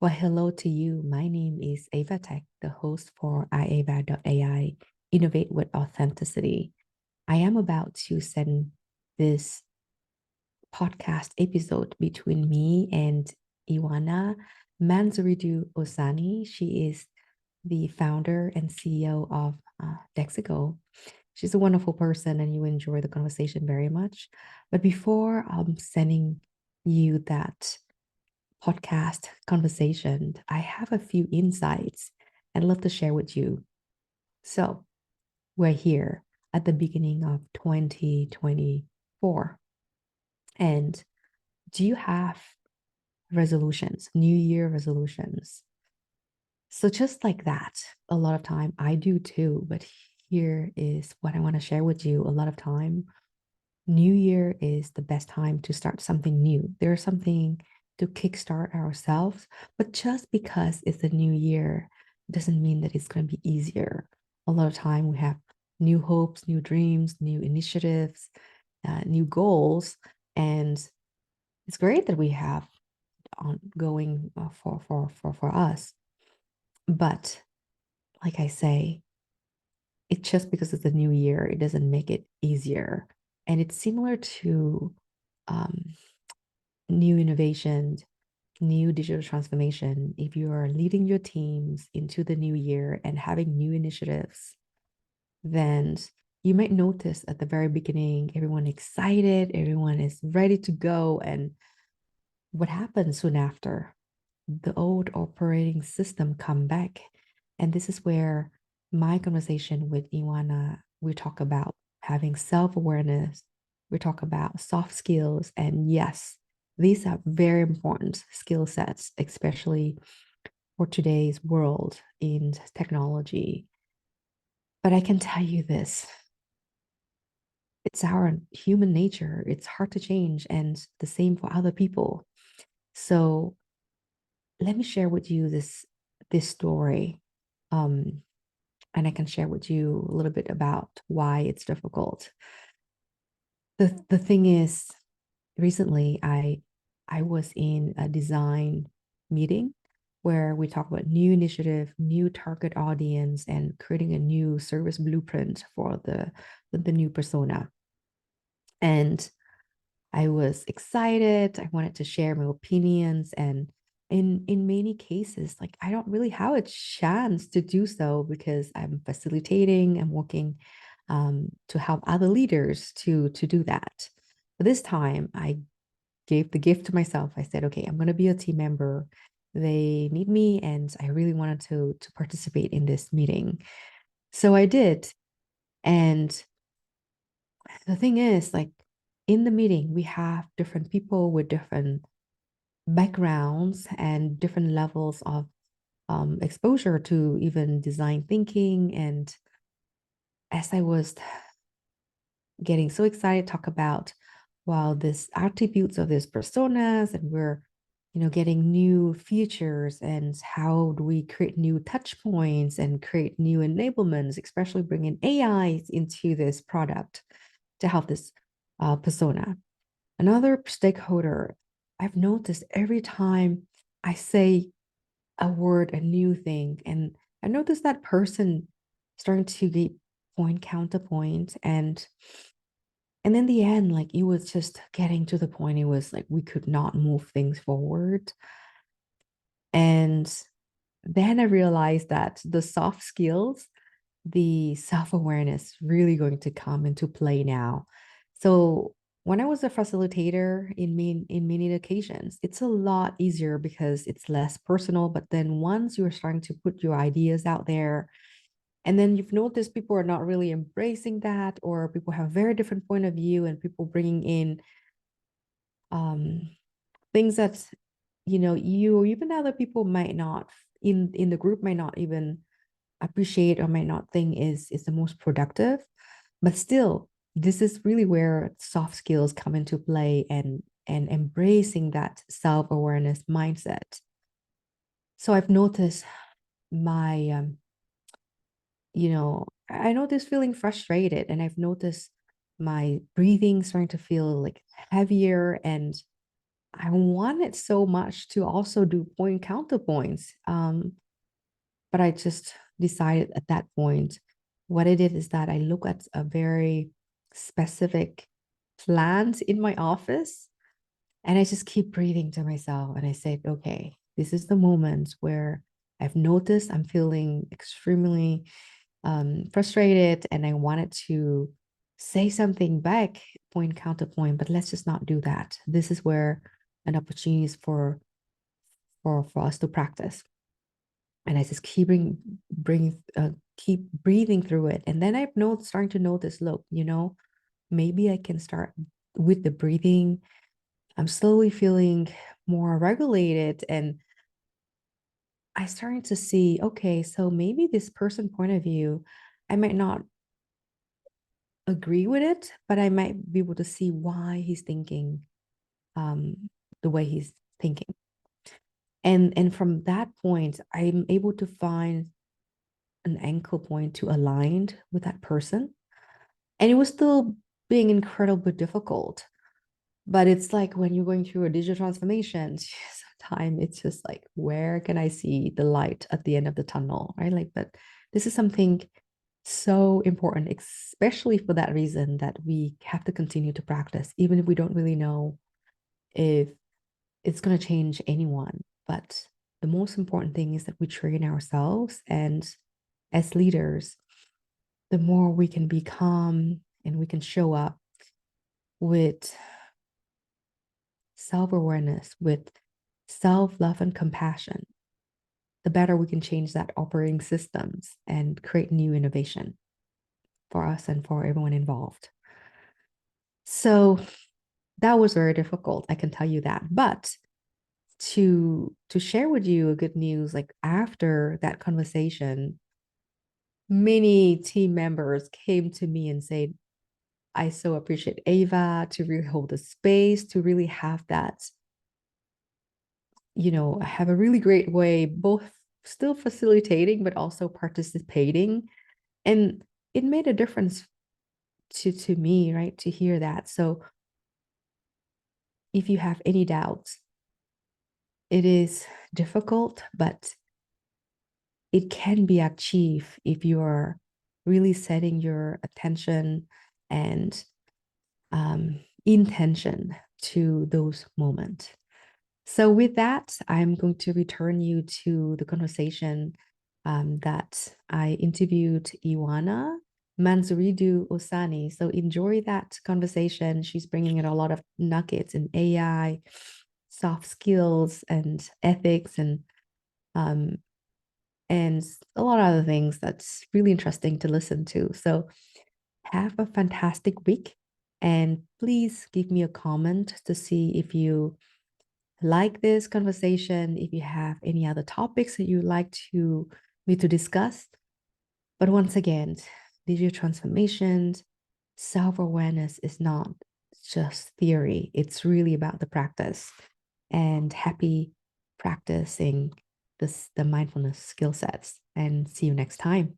Well, hello to you. My name is Tech, the host for IwA.ai, Innovate with Authenticity. I am about to send this podcast episode between me and Iwana Manzuridu Osani. She is the founder and CEO of Dexigo. She's a wonderful person and you enjoy the conversation very much. But before sending you that podcast conversation, I have a few insights I'd love to share with you. So, we're here at the beginning of 2024. And do you have resolutions, New Year resolutions? So, just like that, a lot of time I do too. But here is what I want to share with you. A lot of time, New Year is the best time to start something new. There's something to kickstart ourselves, but just because it's a new year doesn't mean that it's going to be easier. A lot of time we have new hopes, new dreams, new initiatives, new goals, and it's great that we have ongoing for us. But like I say, it's just because it's a new year, it doesn't make it easier. And it's similar to um, new innovations, new digital transformation. If you are leading your teams into the new year and having new initiatives, then you might notice at the very beginning, everyone excited, everyone is ready to go. And what happens soon after? The old operating system come back. And this is where my conversation with Iwana, we talk about having self-awareness, we talk about soft skills. And yes, these are very important skill sets, especially for today's world in technology. But I can tell you this, it's our human nature. It's hard to change, and the same for other people. So let me share with you this story. Um, and I can share with you a little bit about why it's difficult. The thing is, recently I was in a design meeting where we talk about new initiative, new target audience, and creating a new service blueprint for the new persona. And I was excited. I wanted to share my opinions, and in many cases, like I don't really have a chance to do so because I'm facilitating. I'm working to help other leaders to do that. But this time, I gave the gift to myself. I said, okay, I'm going to be a team member. They need me, and I really wanted to participate in this meeting, so I did. And the thing is, like in the meeting, we have different people with different backgrounds and different levels of exposure to even design thinking. And as I was getting so excited, talk about well, this attributes of these personas, and we're getting new features and how do we create new touch points and create new enablements, especially bringing AI into this product to help this persona. Another stakeholder, I've noticed every time I say a word, a new thing, and I noticed that person starting to get point counterpoint, and in the end, like it was just getting to the point, it was like we could not move things forward. And then I realized that the soft skills, the self-awareness really going to come into play now. So when I was a facilitator in many occasions, it's a lot easier because it's less personal. But then once you're starting to put your ideas out there, and then you've noticed people are not really embracing that, or people have a very different point of view, and people bringing in um, things that you even other people might not in the group might not even appreciate or might not think is the most productive. But still, this is really where soft skills come into play, and embracing that self-awareness mindset. So I've noticed my I noticed feeling frustrated, and I've noticed my breathing starting to feel like heavier, and I wanted so much to also do point counterpoints. But I just decided at that point, what I did is that I look at a very specific plant in my office and I just keep breathing to myself. And I said, okay, this is the moment where I've noticed I'm feeling extremely frustrated and I wanted to say something back, point counterpoint, but let's just not do that. This is where an opportunity is for us to practice. And I just keep breathing through it. And then starting to notice, look, maybe I can start with the breathing. I'm slowly feeling more regulated and I starting to see, okay, so maybe this person point of view, I might not agree with it, but I might be able to see why he's thinking the way he's thinking. And from that point, I'm able to find an anchor point to align with that person. And it was still being incredibly difficult. But it's like when you're going through a digital transformation, sometimes it's just like, where can I see the light at the end of the tunnel? Right. Like, but this is something so important, especially for that reason that we have to continue to practice, even if we don't really know if it's going to change anyone. But the most important thing is that we train ourselves. And as leaders, the more we can be calm and we can show up with self-awareness, with self-love and compassion, the better we can change that operating systems and create new innovation for us and for everyone involved. So that was very difficult, I can tell you that. But to share with you a good news, like after that conversation, many team members came to me and said, I so appreciate IwA to really hold the space, to really have that, have a really great way, both still facilitating, but also participating. And it made a difference to me, right? To hear that. So if you have any doubts, it is difficult, but it can be achieved if you are really setting your attention and intention to those moments. So with that, I'm going to return you to the conversation that I interviewed Iwana Manzuridu Osani. So enjoy that conversation. She's bringing in a lot of nuggets in AI, soft skills, and ethics, um, and a lot of other things that's really interesting to listen to. So have a fantastic week, and please give me a comment to see if you like this conversation, if you have any other topics that you'd like me to discuss. But once again, digital transformations, self-awareness is not just theory. It's really about the practice, and happy practicing the mindfulness skill sets. And see you next time.